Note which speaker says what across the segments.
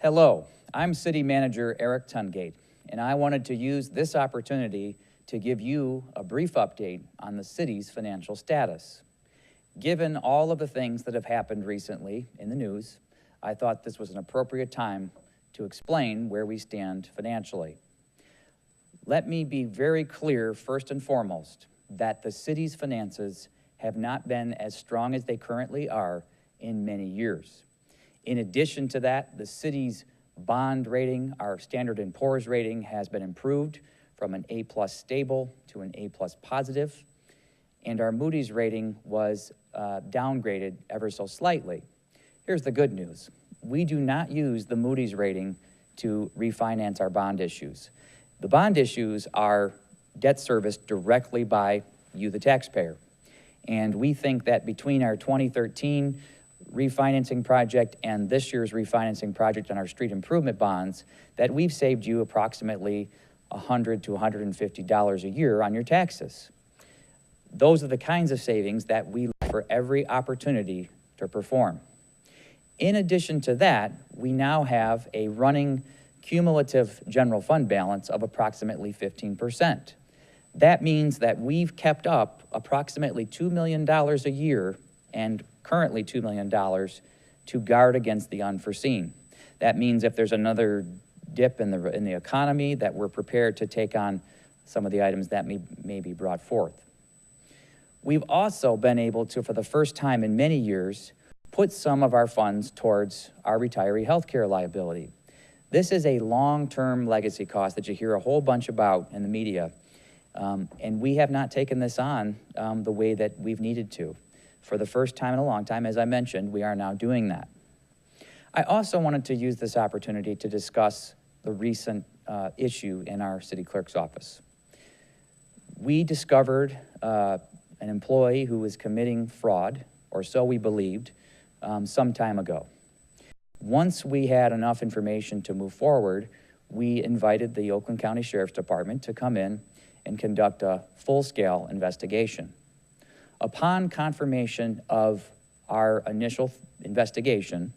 Speaker 1: Hello, I'm City Manager Eric Tungate, and I wanted to use this opportunity to give you a brief update on the city's financial status. Given all of the things that have happened recently in the news, I thought this was an appropriate time to explain where we stand financially. Let me be very clear, first and foremost, that the city's finances have not been as strong as they currently are in many years. In addition to that, the city's bond rating, our Standard & Poor's rating, has been improved from an A+ stable to an A+ positive, and our Moody's rating was downgraded ever so slightly. Here's the good news. We do not use the Moody's rating to refinance our bond issues. The bond issues are debt serviced directly by you, the taxpayer. And we think that between our 2013 refinancing project and this year's refinancing project on our street improvement bonds, that we've saved you approximately $100 to $150 a year on your taxes. Those are the kinds of savings that we look for every opportunity to perform. In addition to that, we now have a running cumulative general fund balance of approximately 15%. That means that we've kept up approximately $2 million a year, and currently $2 million, to guard against the unforeseen. That means if there's another dip in the economy, that we're prepared to take on some of the items that may be brought forth. We've also been able to, for the first time in many years, put some of our funds towards our retiree health care liability. This is a long-term legacy cost that you hear a whole bunch about in the media, and we have not taken this on the way that we've needed to. For the first time in a long time, as I mentioned, we are now doing that. I also wanted to use this opportunity to discuss the recent issue in our city clerk's office. We discovered an employee who was committing fraud, or so we believed, some time ago. Once we had enough information to move forward, we invited the Oakland County Sheriff's Department to come in and conduct a full-scale investigation. Upon confirmation of our initial investigation,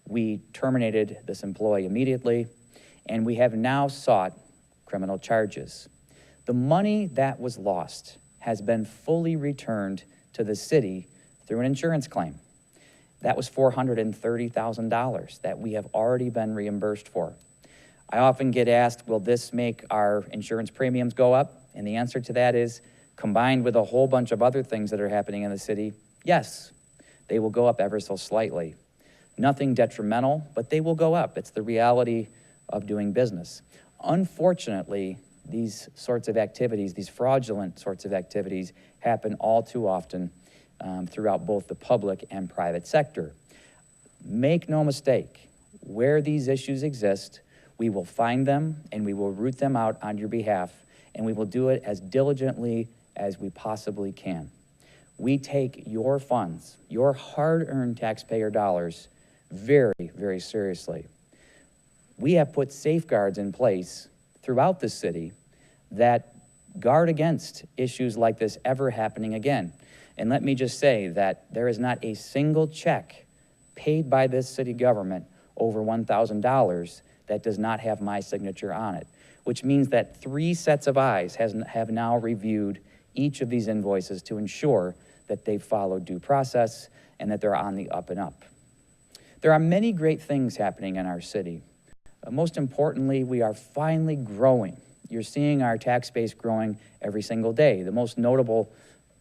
Speaker 1: we terminated this employee immediately, and we have now sought criminal charges. The money that was lost has been fully returned to the city through an insurance claim. That was $430,000 that we have already been reimbursed for. I often get asked, will this make our insurance premiums go up? And the answer to that is, combined with a whole bunch of other things that are happening in the city, yes, they will go up ever so slightly. Nothing detrimental, but they will go up. It's the reality of doing business. Unfortunately, these sorts of activities, these fraudulent sorts of activities, happen all too often throughout both the public and private sector. Make no mistake, where these issues exist, we will find them and we will root them out on your behalf, and we will do it as diligently as we possibly can. We take your funds, your hard-earned taxpayer dollars, very, very seriously. We have put safeguards in place throughout the city that guard against issues like this ever happening again. And let me just say that there is not a single check paid by this city government over $1,000 that does not have my signature on it, which means that 3 sets of eyes have now reviewed each of these invoices to ensure that they follow due process and that they're on the up and up. There are many great things happening in our city. Most importantly, we are finally growing. You're seeing our tax base growing every single day. The most notable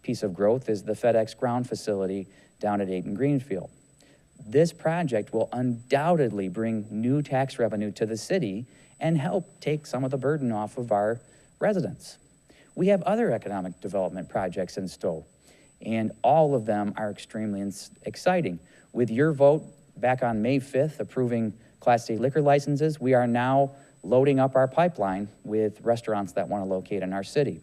Speaker 1: piece of growth is the FedEx ground facility down at 8 and Greenfield. This project will undoubtedly bring new tax revenue to the city and help take some of the burden off of our residents. We have other economic development projects in Stowe, and all of them are extremely exciting. With your vote back on May 5th approving Class C liquor licenses, we are now loading up our pipeline with restaurants that want to locate in our city.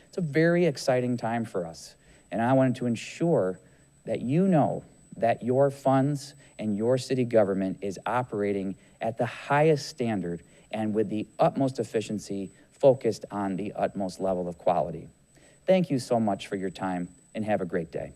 Speaker 1: It's a very exciting time for us, and I wanted to ensure that you know that your funds and your city government is operating at the highest standard and with the utmost efficiency, focused on the utmost level of quality. Thank you so much for your time, and have a great day.